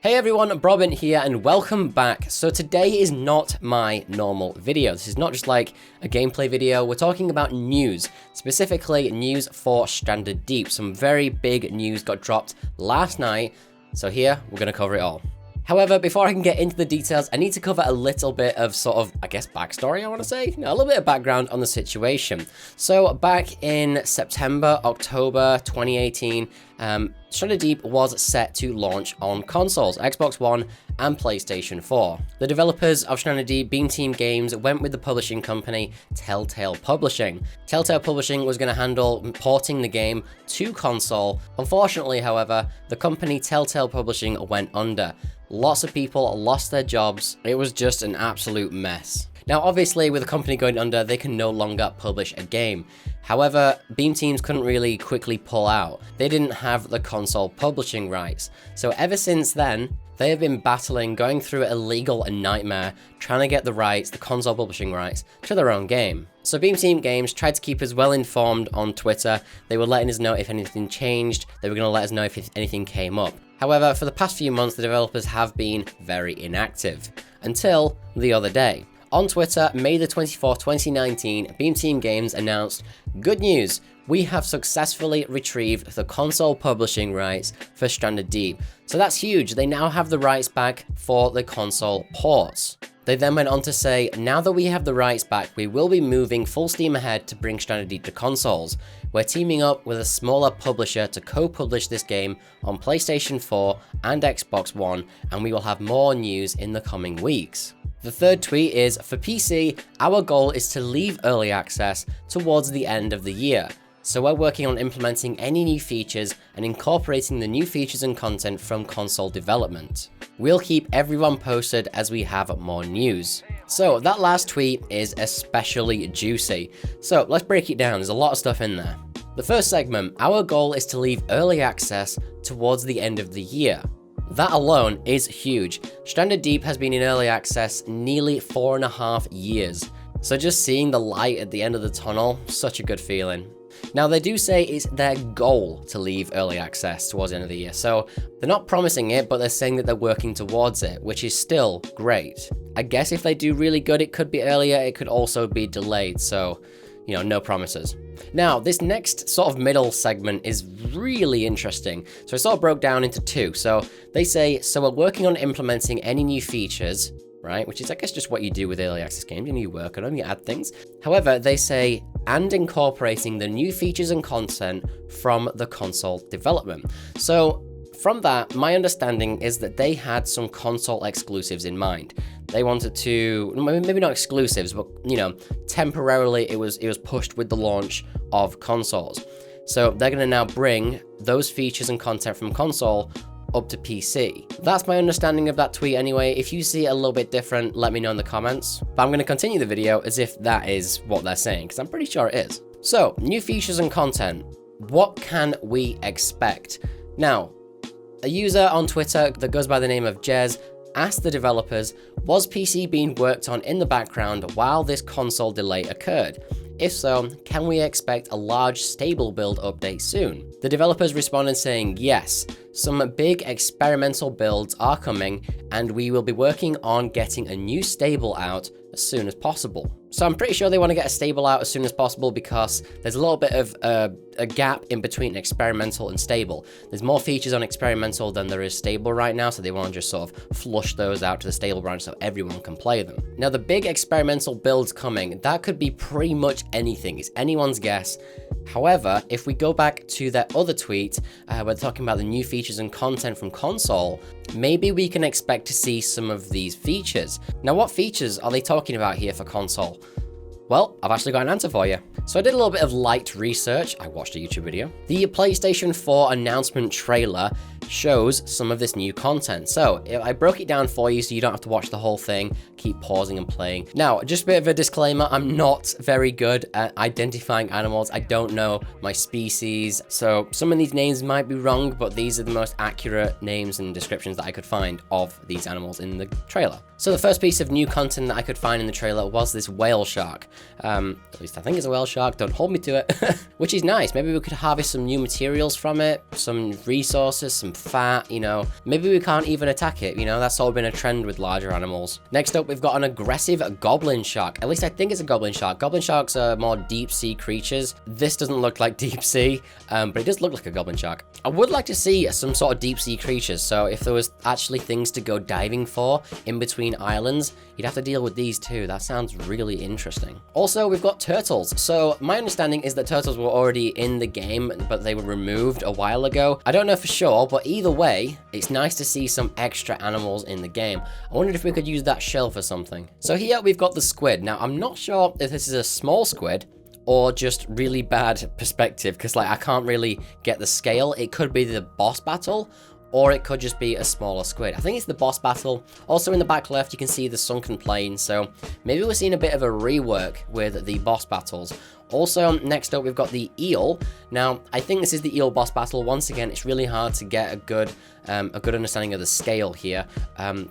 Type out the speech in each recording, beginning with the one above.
Hey everyone, Broadbent here and welcome back. So today is not my normal video. This is not just like a gameplay video. We're talking about news, specifically news for Stranded Deep. Some very big news got dropped last night. So here, we're going to cover it all. However, before I can get into the details, I need to cover a little bit of sort of, I guess, backstory, I want to say. No, a little bit of background on the situation. So back in September, October 2018, Stranded Deep was set to launch on consoles, Xbox One and PlayStation 4. The developers of Stranded Deep, Beam Team Games, went with the publishing company Telltale Publishing. Telltale Publishing was going to handle porting the game to console. Unfortunately, however, the company Telltale Publishing went under. Lots of people lost their jobs. It was just an absolute mess. Now, obviously, with the company going under, they can no longer publish a game. However, Beam Teams couldn't really quickly pull out. They didn't have the console publishing rights. So ever since then, they have been battling, going through a legal nightmare, trying to get the rights, the console publishing rights, to their own game. So Beam Team Games tried to keep us well informed on Twitter. They were letting us know if anything changed. They were going to let us know if anything came up. However, for the past few months, the developers have been very inactive. Until the other day. On Twitter, May the 24th, 2019, Beam Team Games announced, "Good news, we have successfully retrieved the console publishing rights for Stranded Deep." So that's huge, they now have the rights back for the console ports. They then went on to say, "Now that we have the rights back, we will be moving full steam ahead to bring Stranded Deep to consoles. We're teaming up with a smaller publisher to co-publish this game on PlayStation 4 and Xbox One, and we will have more news in the coming weeks." The third tweet is, "For PC, our goal is to leave early access towards the end of the year. So we're working on implementing any new features and incorporating the new features and content from console development. We'll keep everyone posted as we have more news." So that last tweet is especially juicy. So let's break it down, there's a lot of stuff in there. The first segment, our goal is to leave early access towards the end of the year. That alone is huge. Stranded Deep has been in early access nearly 4.5 years. So just seeing the light at the end of the tunnel, such a good feeling. Now they do say it's their goal to leave early access towards the end of the year. So they're not promising it, but they're saying that they're working towards it, which is still great. I guess if they do really good, it could be earlier, it could also be delayed. So, you know, no promises. Now, this next sort of middle segment is really interesting. So it sort of broke down into two. So they say, so we're working on implementing any new features, right? Which is, I guess, just what you do with early access games. You work on them, you add things. However, they say, and incorporating the new features and content from the console development. So from that, my understanding is that they had some console exclusives in mind. They wanted to, maybe not exclusives, but, you know, temporarily it was pushed with the launch of consoles. So they're going to now bring those features and content from console up to PC. That's my understanding of that tweet anyway. If you see it a little bit different, let me know in the comments. But I'm going to continue the video as if that is what they're saying, because I'm pretty sure it is. So, new features and content. What can we expect? Now, a user on Twitter that goes by the name of Jez asked the developers, was PC being worked on in the background while this console delay occurred? If so, can we expect a large stable build update soon? The developers responded saying, yes, some big experimental builds are coming and we will be working on getting a new stable out as soon as possible. So I'm pretty sure they want to get a stable out as soon as possible because there's a little bit of a gap in between experimental and stable. There's more features on experimental than there is stable right now, so they want to just sort of flush those out to the stable branch so everyone can play them. Now the big experimental builds coming, that could be pretty much anything, it's anyone's guess. However, if we go back to their other tweet, where they're talking about the new features and content from console, maybe we can expect to see some of these features. Now, what features are they talking about here for console? Well, I've actually got an answer for you. So I did a little bit of light research. I watched a YouTube video. The PlayStation 4 announcement trailer shows some of this new content. So I broke it down for you so you don't have to watch the whole thing, keep pausing and playing. Now, just a bit of a disclaimer, I'm not very good at identifying animals. I don't know my species. So some of these names might be wrong, but these are the most accurate names and descriptions that I could find of these animals in the trailer. So the first piece of new content that I could find in the trailer was this whale shark. At least I think it's a whale shark, don't hold me to it. Which is nice. Maybe we could harvest some new materials from it, some resources, some fat, you know. Maybe we can't even attack it, you know, that's all been a trend with larger animals. Next up, we've got an aggressive goblin shark. At least I think it's a goblin shark. Goblin sharks are more deep sea creatures. This doesn't look like deep sea, but it does look like a goblin shark. I would like to see some sort of deep sea creatures, so if there was actually things to go diving for in between islands, you'd have to deal with these too. That sounds really interesting. Also, we've got turtles. So my understanding is that turtles were already in the game, but they were removed a while ago. I don't know for sure, but either way, it's nice to see some extra animals in the game. I wondered if we could use that shell for something. So here we've got the squid. Now, I'm not sure if this is a small squid or just really bad perspective, because like I can't really get the scale. It could be the boss battle, or it could just be a smaller squid. I think it's the boss battle. Also in the back left, you can see the sunken plane, so maybe we're seeing a bit of a rework with the boss battles. Also, next up, we've got the eel. Now, I think this is the eel boss battle. Once again, it's really hard to get a good understanding of the scale here.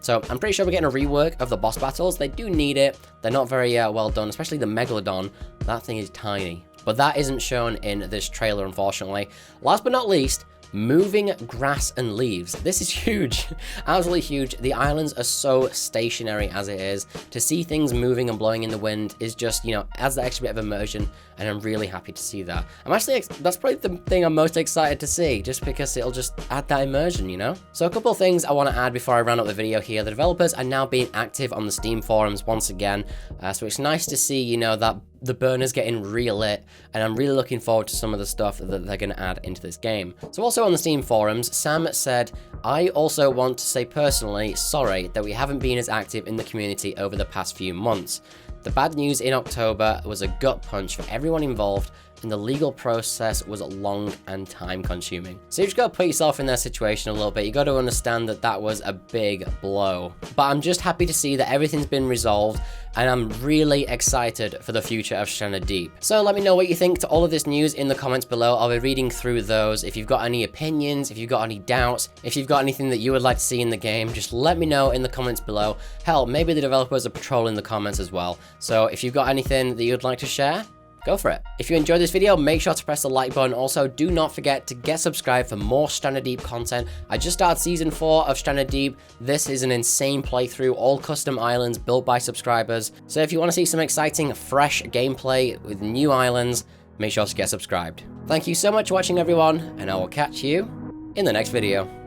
So I'm pretty sure we're getting a rework of the boss battles. They do need it. They're not very well done, especially the Megalodon. That thing is tiny. But that isn't shown in this trailer, unfortunately. Last but not least, moving grass and leaves. This is huge, absolutely huge. The islands are so stationary as it is. To see things moving and blowing in the wind is just, you know, adds that extra bit of immersion, and I'm really happy to see that. I'm actually, that's probably the thing I'm most excited to see, just because it'll just add that immersion, you know? So a couple of things I want to add before I round up the video here. The developers are now being active on the Steam forums once again, so it's nice to see, you know, that the burner's getting relit, and I'm really looking forward to some of the stuff that they're going to add into this game. So also on the Steam forums, Sam said, I also want to say personally sorry that we haven't been as active in the community over the past few months. The bad news in October was a gut punch for everyone involved, and the legal process was long and time consuming. So you've just got to put yourself in their situation a little bit. You got to understand that that was a big blow. But I'm just happy to see that everything's been resolved, and I'm really excited for the future of Stranded Deep. So let me know what you think to all of this news in the comments below. I'll be reading through those. If you've got any opinions, if you've got any doubts, if you've got anything that you would like to see in the game, just let me know in the comments below. Hell, maybe the developers are patrolling the comments as well. So if you've got anything that you'd like to share, go for it. If you enjoyed this video, make sure to press the like button. Also, do not forget to get subscribed for more Stranded Deep content. I just started season 4 of Stranded Deep. This is an insane playthrough, all custom islands built by subscribers. So if you want to see some exciting, fresh gameplay with new islands, make sure to get subscribed. Thank you so much for watching, everyone, and I will catch you in the next video.